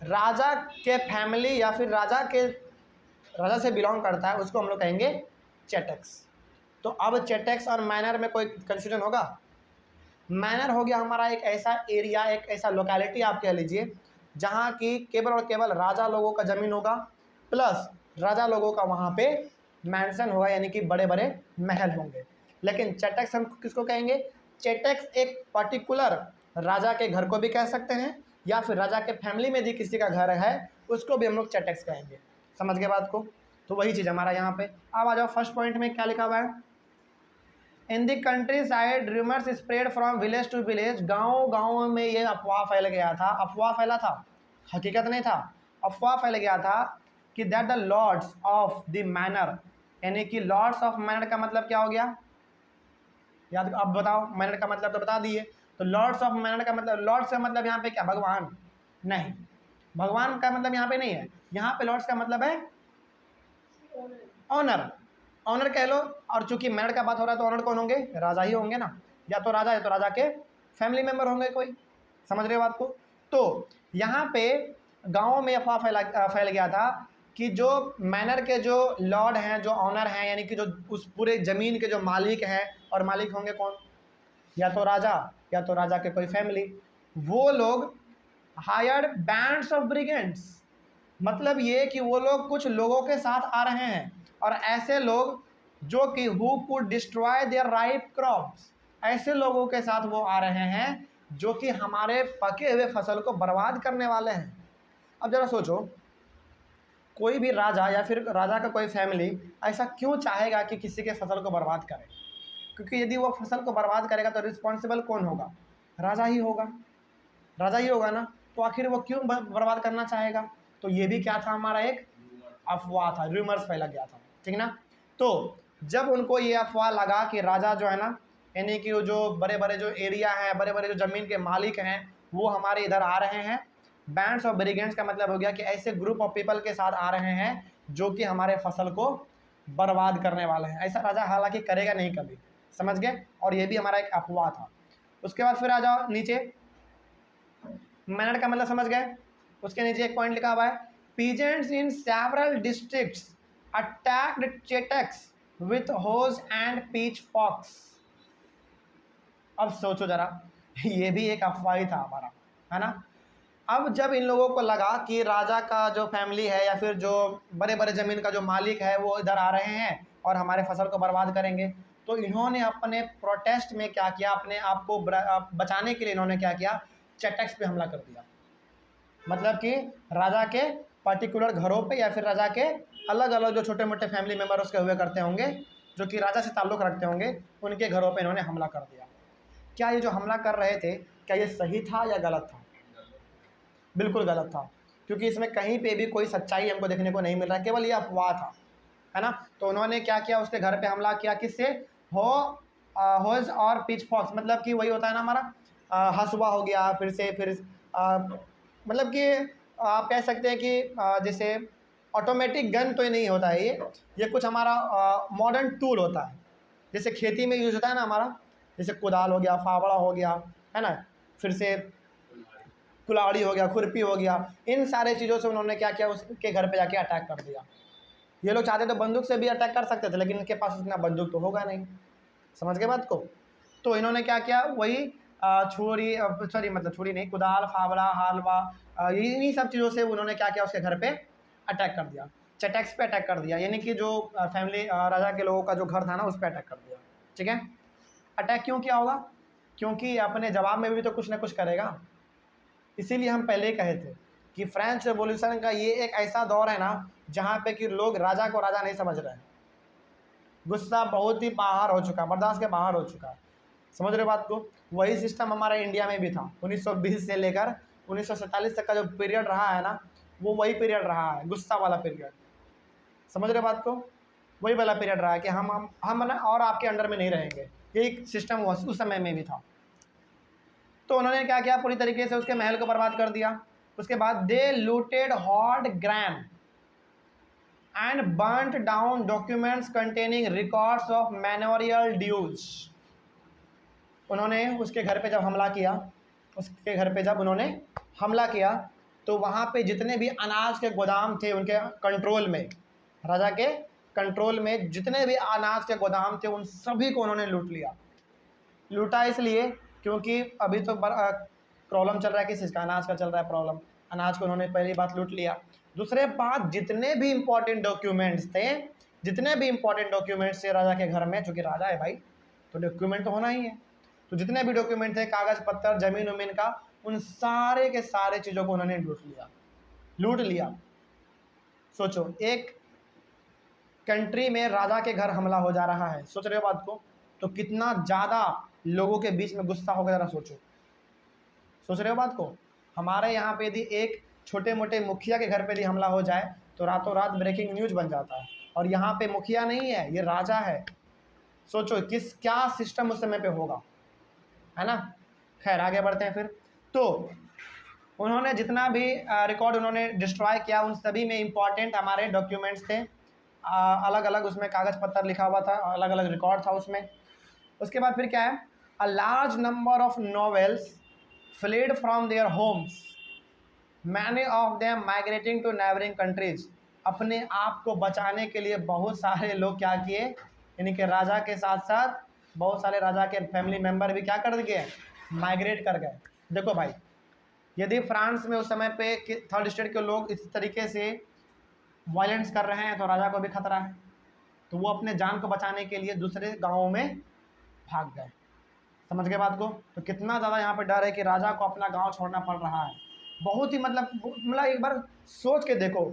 राजा के फैमिली या फिर राजा से बिलोंग करता है उसको हम लोग कहेंगे चैटेक्स। तो अब चैटेक्स और मैनर में कोई कंफ्यूजन होगा? मैनर हो गया हमारा एक ऐसा एरिया, एक ऐसा लोकेलिटी आप कह लीजिए जहाँ की केवल और केवल राजा लोगों का ज़मीन होगा, प्लस राजा लोगों का वहाँ पे मैंसन होगा, यानी कि बड़े बड़े महल होंगे। लेकिन चैटेक्स हम किसको कहेंगे? चैटेक्स एक पर्टिकुलर राजा के घर को भी कह सकते हैं, या फिर राजा के फैमिली में भी किसी का घर है उसको भी हम लोग चैटेक्स कहेंगे। समझ गए बात को? तो वही चीज़ हमारा यहाँ पे। अब आ जाओ फर्स्ट पॉइंट में क्या लिखा हुआ है, in the countryside rumours spread from village to village, गाँव में ये अफवाह फैल गया था। अफवाह फैला था, हकीकत नहीं था। अफवाह फैल गया था कि that the lords of the manor, यानी कि लॉर्ड्स ऑफ मैनर का मतलब क्या हो गया, याद अब बताओ, मैनर का मतलब तो बता दिए। तो लॉर्ड्स ऑफ मैनर का मतलब, लॉर्ड्स का मतलब यहाँ पे क्या, भगवान? नहीं, भगवान का मतलब यहाँ पे नहीं है। यहाँ पे लॉर्ड्स का मतलब है ऑनर, ऑनर कह लो। और चूंकि मैनर का बात हो रहा है तो ऑनर कौन होंगे? राजा ही होंगे ना, या तो राजा है तो राजा के फैमिली मेंबर होंगे कोई। समझ रहे हो बात को? तो यहाँ पे गाँव में अफवाह फैल गया था कि जो मैनर के जो लॉर्ड हैं, जो ऑनर हैं, यानी कि जो उस पूरे ज़मीन के जो मालिक हैं, और मालिक होंगे कौन? या तो राजा या तो राजा के कोई फैमिली, वो लोग हायर्ड बैंड्स ऑफ ब्रिगेंड्स, मतलब ये कि वो लोग कुछ लोगों के साथ आ रहे हैं, और ऐसे लोग जो कि who could destroy there ripe crops, ऐसे लोगों के साथ वो आ रहे हैं जो कि हमारे पके हुए फसल को बर्बाद करने वाले हैं। अब ज़रा सोचो, कोई भी राजा या फिर राजा का कोई फैमिली ऐसा क्यों चाहेगा कि किसी के फसल को बर्बाद करे? क्योंकि यदि वो फसल को बर्बाद करेगा तो रिस्पॉन्सिबल कौन होगा? राजा ही होगा, राजा ही होगा ना। तो आखिर वो क्यों बर्बाद करना चाहेगा? तो ये भी क्या था, हमारा एक अफवाह था, रूमर्स फैला गया था, ठीक ना। तो जब उनको ये अफवाह लगा कि राजा जो है ना, यानी कि वो जो बड़े बड़े जो एरिया हैं, बड़े बड़े जो ज़मीन के मालिक हैं, वो हमारे इधर आ रहे हैं, बैंड्स ऑफ ब्रिगेंड्स का मतलब हो गया कि ऐसे ग्रुप ऑफ पीपल के साथ आ रहे हैं जो कि हमारे फसल को बर्बाद करने वाले हैं। ऐसा राजा हालांकि करेगा नहीं कभी। समझ गए? और ये भी हमारा एक अफवाह था। उसके बाद फिर आ जाओ नीचे, मैनर का मतलब समझ गए। उसके नीचे एक पॉइंट लिखा हुआ है, peasants in several districts attacked Chetax with hoes and pitchforks. अब सोचो जरा, ये भी एक अफवाह ही था हमारा, है ना। अब जब इन लोगों को लगा कि राजा का जो फैमिली है या फिर जो बड़े बड़े ज़मीन का जो मालिक है वो इधर आ रहे हैं और हमारे फसल को बर्बाद करेंगे, तो इन्होंने अपने प्रोटेस्ट में क्या किया, अपने आप को बचाने के लिए इन्होंने क्या किया, चेटेक्स पे हमला कर दिया। मतलब कि राजा के पर्टिकुलर घरों पे या फिर राजा के अलग अलग जो छोटे मोटे फैमिली मेम्बर उसके हुए करते होंगे, जो कि राजा से ताल्लुक़ रखते होंगे, उनके घरों पे इन्होंने हमला कर दिया। क्या ये जो हमला कर रहे थे, क्या ये सही था या गलत था? बिल्कुल गलत था, क्योंकि इसमें कहीं पे भी कोई सच्चाई हमको देखने को नहीं मिल रहा, केवल ये अफवाह था, है ना। तो उन्होंने क्या किया, उसके घर पे हमला किया, किससे, होज और पिच फॉक्स, मतलब कि वही होता है ना हमारा हसुआ हो गया, फिर मतलब कि आप कह सकते हैं कि जैसे ऑटोमेटिक गन तो ये नहीं होता है, ये कुछ हमारा मॉडर्न टूल होता है, जैसे खेती में यूज़ होता है ना हमारा, जैसे कुदाल हो गया, फावड़ा हो गया, है ना, फिर से कुल्हाड़ी हो गया, खुरपी हो गया, इन सारे चीज़ों से उन्होंने क्या किया, उसके घर पे जाके अटैक कर दिया। ये लोग चाहते तो बंदूक से भी अटैक कर सकते थे, लेकिन इनके पास उतना बंदूक तो होगा नहीं, समझ गए बात को। तो इन्होंने क्या किया, वही छुरी, सॉरी मतलब छुरी नहीं, कुदाल, फावड़ा, हालवा, इन्हीं सब चीज़ों से उन्होंने क्या किया, उसके घर पे अटैक कर दिया, चटेक्स पे अटैक कर दिया, यानी कि जो फैमिली राजा के लोगों का जो घर था ना, उस पर अटैक कर दिया। ठीक है, अटैक क्यों किया होगा, क्योंकि अपने जवाब में भी तो कुछ ना कुछ करेगा। इसीलिए हम पहले ही कहे थे कि फ्रेंच रेवोल्यूशन का ये एक ऐसा दौर है ना, जहाँ पे कि लोग राजा को राजा नहीं समझ रहे हैं, गुस्सा बहुत ही बाहर हो चुका, बर्दाश्त के बाहर हो चुका है, समझ रहे बात को। वही सिस्टम हमारे इंडिया में भी था, 1920 से लेकर 1947 तक का जो पीरियड रहा है ना, वो वही पीरियड रहा है, गुस्सा वाला पीरियड, समझ रहे बात को। वही वाला पीरियड रहा है कि हम ना और आपके अंडर में नहीं रहेंगे, यही सिस्टम उस समय में भी था। तो उन्होंने क्या किया, पूरी तरीके से उसके महल को बर्बाद कर दिया। उसके बाद they looted hoarded grain and burnt down documents containing records of manorial dues. उन्होंने उसके घर पे जब हमला किया, उसके घर पे जब उन्होंने हमला किया, तो वहाँ पे जितने भी अनाज के गोदाम थे उनके कंट्रोल में, राजा के कंट्रोल में जितने भी अनाज के गोदाम थे, उन सभी को उन्होंने लूट लिया। लूटा इसलिए क्योंकि अभी तो प्रॉब्लम चल रहा है, किस चीज़ का, अनाज का चल रहा है प्रॉब्लम, अनाज को उन्होंने पहली बात लूट लिया। दूसरे बात, जितने भी इम्पोर्टेंट डॉक्यूमेंट्स थे, जितने भी इम्पोर्टेंट डॉक्यूमेंट्स थे राजा के घर में, चूँकि राजा है भाई तो डॉक्यूमेंट तो होना ही है, तो जितने भी डॉक्यूमेंट थे, कागज़ पत्तर, ज़मीन उमीन का, उन सारे के सारे चीज़ों को उन्होंने लूट लिया। सोचो, एक कंट्री में राजा के घर हमला हो जा रहा है, सोच रहे हो बात को, तो कितना ज़्यादा लोगों के बीच में गुस्सा होगा, ज़रा सोचो, सोच रहे हो बात को। हमारे यहाँ पे यदि एक छोटे मोटे मुखिया के घर पे यदि हमला हो जाए तो रातों रात ब्रेकिंग न्यूज़ बन जाता है, और यहाँ पे मुखिया नहीं है, ये राजा है। सोचो क्या सिस्टम उस समय पे होगा, है ना। खैर आगे बढ़ते हैं फिर। तो उन्होंने जितना भी रिकॉर्ड उन्होंने डिस्ट्रॉय किया, उन सभी में इम्पॉर्टेंट हमारे डॉक्यूमेंट्स थे, अलग अलग उसमें कागज़ पत्तर लिखा हुआ था, अलग अलग रिकॉर्ड था उसमें। उसके बाद फिर क्या है, a large number of nobles fled from their homes, many of them migrating to neighbouring countries. अपने आप को बचाने के लिए बहुत सारे लोग क्या किए, यानी कि राजा के साथ साथ बहुत सारे राजा के फैमिली मेम्बर भी क्या कर गए, माइग्रेट कर गए। देखो भाई, यदि फ्रांस में उस समय पे थर्ड स्टेट के लोग इस तरीके से वायलेंस कर रहे हैं, तो राजा को भी खतरा है, तो वो अपने जान को बचाने के लिए दूसरे गाँवों में भाग गए, समझ गए बात को। तो कितना ज़्यादा यहाँ पे डर है कि राजा को अपना गांव छोड़ना पड़ रहा है। बहुत ही मतलब एक बार सोच के देखो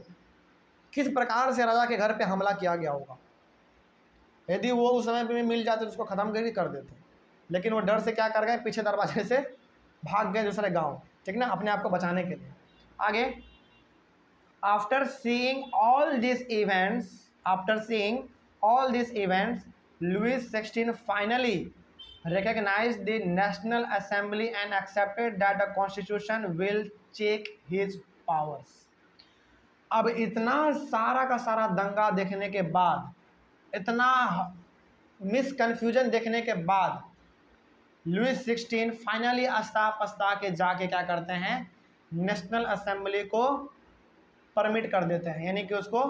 किस प्रकार से राजा के घर पे हमला किया गया होगा। यदि वो उस समय पे मिल जाते तो उसको ख़त्म कर देते, लेकिन वो डर से क्या कर गए, पीछे दरवाजे से भाग गए दूसरे गाँव, ठीक ना, अपने आप को बचाने के लिए। आगे, after seeing all this events Louis XVI finally recognized the National Assembly and accepted that the Constitution will check his powers. अब इतना सारा का सारा दंगा देखने के बाद, इतना मिसकन्फ्यूजन देखने के बाद, लुइस 16 फाइनली अस्ता के जाके क्या करते हैं, नेशनल असेंबली को परमिट कर देते हैं, यानी कि उसको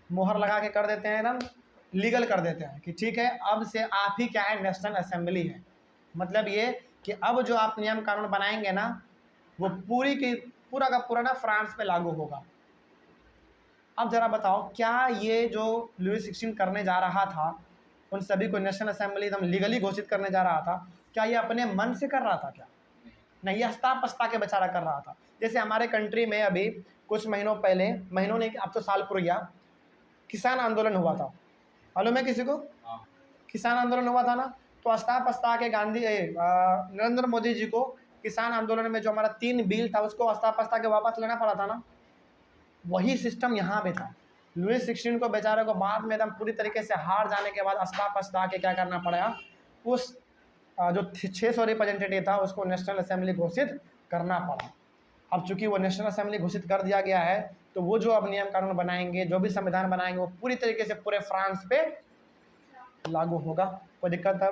मुहर लगा के कर देते हैं एकदम लीगल कर देते हैं कि ठीक है अब से आप ही क्या है, नेशनल असेंबली है। मतलब ये कि अब जो आप नियम कानून बनाएंगे ना वो पूरा का पूरा ना फ्रांस पे लागू होगा। अब जरा बताओ क्या ये जो लुई 16 करने जा रहा था, उन सभी को नेशनल असेंबली एकदम लीगली घोषित करने जा रहा था, क्या ये अपने मन से कर रहा था क्या? नहीं, ये हस्ता पछता के बेचारा कर रहा था। जैसे हमारे कंट्री में अभी कुछ महीनों पहले, महीनों नहीं अब तो साल पूर गया, किसान आंदोलन हुआ था, मालूम है किसी को? हाँ। किसान आंदोलन हुआ था ना, तो हस्ता पछता के नरेंद्र मोदी जी को किसान आंदोलन में जो हमारा 3 बिल था उसको हस्ता पछता के वापस लेना पड़ा था ना। वही सिस्टम यहाँ पे था। लुई 16 को बेचारे को बाद में एकदम पूरी तरीके से हार जाने के बाद हस्ता पछता के क्या करना पड़ा, उस जो 600 रिप्रेजेंटेटिव था उसको नेशनल असेंबली घोषित करना पड़ा। अब चूंकि वो नेशनल असेंबली घोषित कर दिया गया है तो वो जो अब नियम कानून बनाएंगे, जो भी संविधान बनाएंगे, वो पूरी तरीके से पूरे फ्रांस पे लागू होगा। कोई दिक्कत है?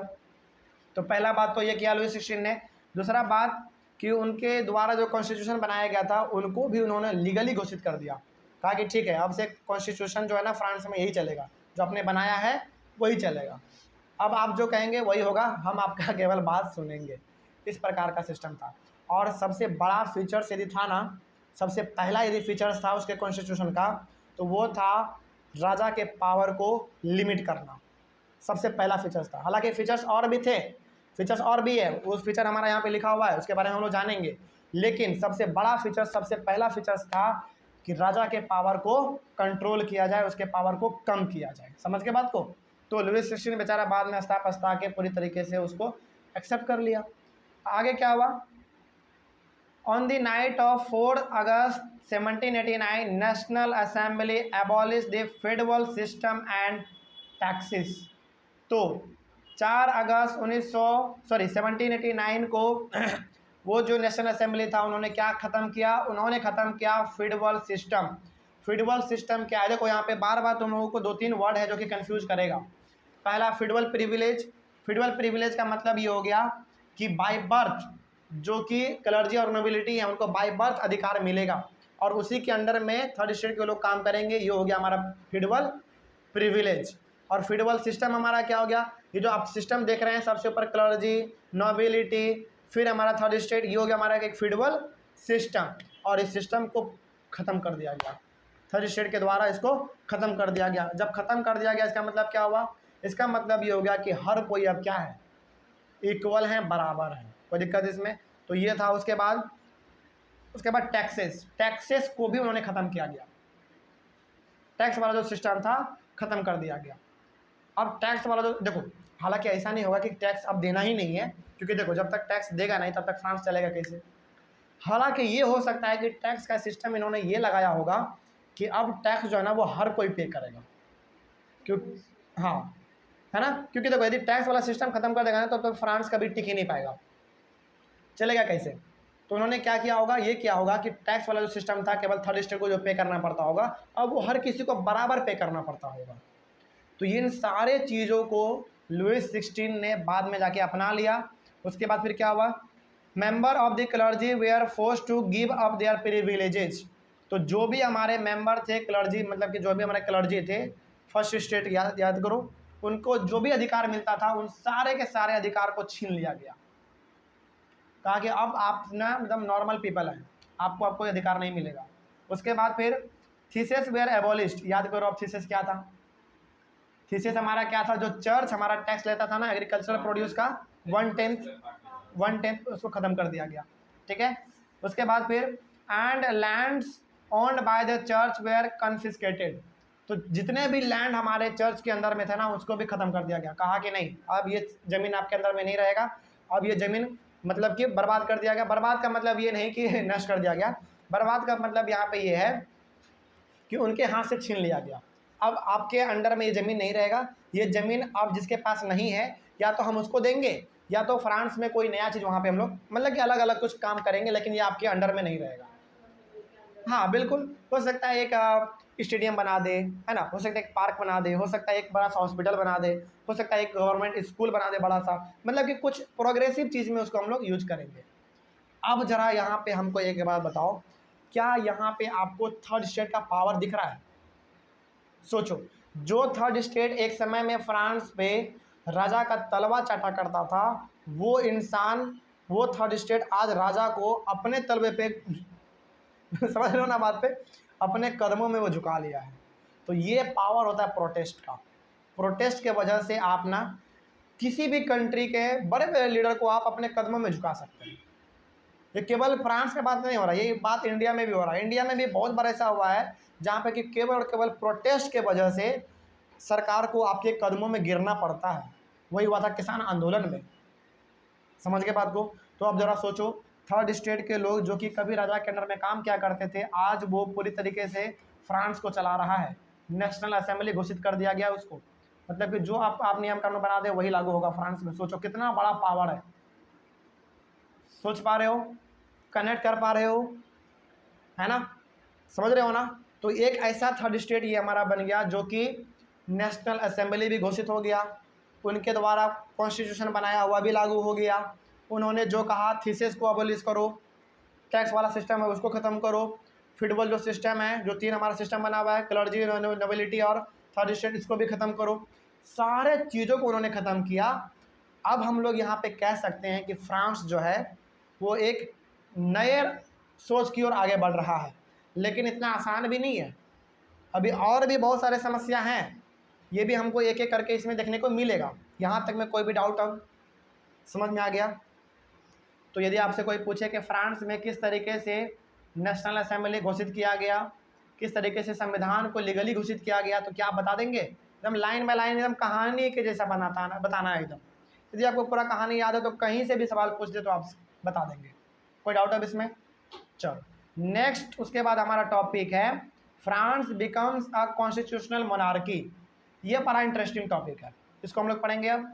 तो पहला बात तो ये किया लुई 16 ने। दूसरा बात कि उनके द्वारा जो कॉन्स्टिट्यूशन बनाया गया था उनको भी उन्होंने लीगली घोषित कर दिया। कहा कि ठीक है अब से कॉन्स्टिट्यूशन जो है ना फ्रांस में यही चलेगा, जो आपने बनाया है वही चलेगा, अब आप जो कहेंगे वही होगा, हम आपका केवल बात सुनेंगे। इस प्रकार का सिस्टम था। और सबसे बड़ा फीचर्स यदि था ना, सबसे पहला यदि फीचर्स था उसके कॉन्स्टिट्यूशन का, तो वो था राजा के पावर को लिमिट करना। सबसे पहला फीचर्स था। हालांकि फीचर्स और भी थे, फीचर्स और भी है, उस फीचर हमारा यहाँ पे लिखा हुआ है, उसके बारे में हम लोग जानेंगे। लेकिन सबसे बड़ा फीचर, सबसे पहला फीचर्स था कि राजा के पावर को कंट्रोल किया जाए, उसके पावर को कम किया जाए। समझ के बात को? तो लुई 16 बेचारा बाद में हस्ता पछता के पूरी तरीके से उसको एक्सेप्ट कर लिया। आगे क्या हुआ? On the night of 4 August 1789 national assembly abolish the federal system and taxes. तो 4 अगस्त 1789 को वो जो नेशनल असेंबली था उन्होंने क्या ख़त्म किया? उन्होंने ख़त्म किया फेडरल सिस्टम। फेडरल सिस्टम क्या है? देखो यहाँ पे बार बार तुम लोगों को 2-3 वर्ड है जो कि कंफ्यूज करेगा। पहला फेडरल प्रिविलेज। फेडरल प्रिविलेज का मतलब ये हो गया कि बाय बर्थ जो कि क्लर्जी और नोबिलिटी है उनको बाय बर्थ अधिकार मिलेगा और उसी के अंडर में थर्ड स्टेट के लोग काम करेंगे। ये हो गया हमारा फेडरल प्रिविलेज। और फेडरल सिस्टम हमारा क्या हो गया? ये जो आप सिस्टम देख रहे हैं, सबसे ऊपर क्लर्जी, नोबिलिटी, फिर हमारा थर्ड स्टेट, ये हो गया हमारा एक फेडरल सिस्टम। और इस सिस्टम को ख़त्म कर दिया गया, थर्ड स्टेट के द्वारा इसको ख़त्म कर दिया गया। जब ख़त्म कर दिया गया इसका मतलब क्या हुआ? इसका मतलब ये हो गया कि हर कोई अब क्या है? इक्वल है, बराबर है। कोई दिक्कत इसमें? तो ये था। उसके बाद टैक्सेस को भी उन्होंने ख़त्म किया गया। टैक्स वाला जो सिस्टम था ख़त्म कर दिया गया। अब टैक्स वाला जो देखो, हालांकि ऐसा नहीं होगा कि टैक्स अब देना ही नहीं है, क्योंकि देखो जब तक टैक्स देगा नहीं तब तक फ्रांस चलेगा कैसे? हालांकि ये हो सकता है कि टैक्स का सिस्टम इन्होंने ये लगाया होगा कि अब टैक्स जो है ना वो हर कोई पे करेगा। क्यों? हाँ, है ना? क्योंकि देखो यदि टैक्स वाला सिस्टम खत्म कर देगा ना तो फ्रांस कभी टिक ही नहीं पाएगा, चलेगा कैसे? तो उन्होंने क्या किया होगा? ये किया होगा कि टैक्स वाला जो सिस्टम था केवल थर्ड स्टेट को जो पे करना पड़ता होगा, अब वो हर किसी को बराबर पे करना पड़ता होगा। तो इन सारे चीज़ों को लुई 16 ने बाद में जाके अपना लिया। उसके बाद फिर क्या हुआ? Member of the clergy were forced to give up their privileges. तो जो भी हमारे मेंबर थे क्लर्जी, मतलब कि जो भी हमारे क्लर्जी थे, फर्स्ट स्टेट याद करो, उनको जो भी अधिकार मिलता था उन सारे के सारे अधिकार को छीन लिया गया। कहा कि अब आप ना एकदम नॉर्मल पीपल हैं, आपको कोई अधिकार नहीं मिलेगा। उसके बाद फिर थीसिस वेयर एबॉलिश्ड। याद करो अब थीसिस क्या था? थीसिस हमारा क्या था? जो चर्च हमारा टैक्स लेता था ना एग्रीकल्चरल प्रोड्यूस का 1/10 उसको ख़त्म कर दिया गया। ठीक है। उसके बाद फिर and lands owned by the church were confiscated. तो जितने भी लैंड हमारे चर्च के अंदर में थे ना उसको भी ख़त्म कर दिया गया। कहा कि नहीं, अब ये ज़मीन आपके अंदर में नहीं रहेगा, अब ये ज़मीन मतलब कि बर्बाद कर दिया गया। बर्बाद का मतलब ये नहीं कि नष्ट कर दिया गया, बर्बाद का मतलब यहाँ पे ये है कि उनके हाथ से छीन लिया गया। अब आपके अंडर में ये ज़मीन नहीं रहेगा, ये ज़मीन अब जिसके पास नहीं है या तो हम उसको देंगे या तो फ्रांस में कोई नया चीज़ वहाँ पे हम लोग मतलब कि अलग अलग कुछ काम करेंगे, लेकिन ये आपके अंडर में नहीं रहेगा। हाँ बिल्कुल, हो सकता है एक स्टेडियम बना दे, है ना, हो सकता है एक पार्क बना दे, हो सकता है एक बड़ा सा हॉस्पिटल बना दे, हो सकता है एक गवर्नमेंट स्कूल बना दे बड़ा सा, मतलब कि कुछ प्रोग्रेसिव चीज़ में उसको हम लोग यूज करेंगे। अब जरा यहाँ पे हमको एक बात बताओ, क्या यहाँ पे आपको थर्ड स्टेट का पावर दिख रहा है? सोचो, जो थर्ड स्टेट एक समय में फ्रांस पे राजा का तलवा चाटा करता था, वो इंसान, वो थर्ड स्टेट आज राजा को अपने तलवे पे समझ रहे हो ना बात पे, अपने कदमों में वो झुका लिया है। तो ये पावर होता है प्रोटेस्ट का। प्रोटेस्ट के वजह से आप ना किसी भी कंट्री के बड़े बड़े लीडर को आप अपने कदमों में झुका सकते हैं। ये केवल फ्रांस के बात नहीं हो रहा, ये बात इंडिया में भी हो रहा है। इंडिया में भी बहुत बार ऐसा हुआ है जहाँ पे कि केवल और केवल प्रोटेस्ट के वजह से सरकार को आपके कदमों में गिरना पड़ता है। वही हुआ था किसान आंदोलन में, समझ के बात को। तो अब ज़रा सोचो, थर्ड स्टेट के लोग जो कि कभी राजा के अंडर में काम किया करते थे, आज वो पूरी तरीके से फ्रांस को चला रहा है। नेशनल असेंबली घोषित कर दिया गया उसको, मतलब कि जो आप नियम कानून बना दे वही लागू होगा फ्रांस में। सोचो कितना बड़ा पावर है। सोच पा रहे हो, कनेक्ट कर पा रहे हो, है ना, समझ रहे हो ना। तो एक ऐसा थर्ड स्टेट ये हमारा बन गया जो कि नेशनल असेंबली भी घोषित हो गया, उनके द्वारा कॉन्स्टिट्यूशन बनाया हुआ भी लागू हो गया। उन्होंने जो कहा थीसिस को अबोलिश करो, टैक्स वाला सिस्टम है उसको ख़त्म करो, फिडबल जो सिस्टम है, जो 3 हमारा सिस्टम बना हुआ है, क्लर्जी, नोबिलिटी और थर्ड स्टेट, इसको भी ख़त्म करो। सारे चीज़ों को उन्होंने ख़त्म किया। अब हम लोग यहाँ पे कह सकते हैं कि फ्रांस जो है वो एक नए सोच की ओर आगे बढ़ रहा है, लेकिन इतना आसान भी नहीं है। अभी और भी बहुत सारे समस्या हैं, ये भी हमको एक एक करके इसमें देखने को मिलेगा। यहाँ तक में कोई भी डाउट अब समझ में आ गया? तो यदि आपसे कोई पूछे कि फ्रांस में किस तरीके से नेशनल असेंबली घोषित किया गया, किस तरीके से संविधान को लीगली घोषित किया गया, तो क्या आप बता देंगे? एकदम लाइन बाय लाइन, एकदम कहानी के जैसा बताना है एकदम। यदि आपको पूरा कहानी याद है तो कहीं से भी सवाल पूछ दे तो आप बता देंगे। कोई डाउट अब इसमें? चलो नेक्स्ट, उसके बाद हमारा टॉपिक है France becomes a constitutional monarchy. ये बड़ा इंटरेस्टिंग टॉपिक है, इसको हम लोग पढ़ेंगे अब।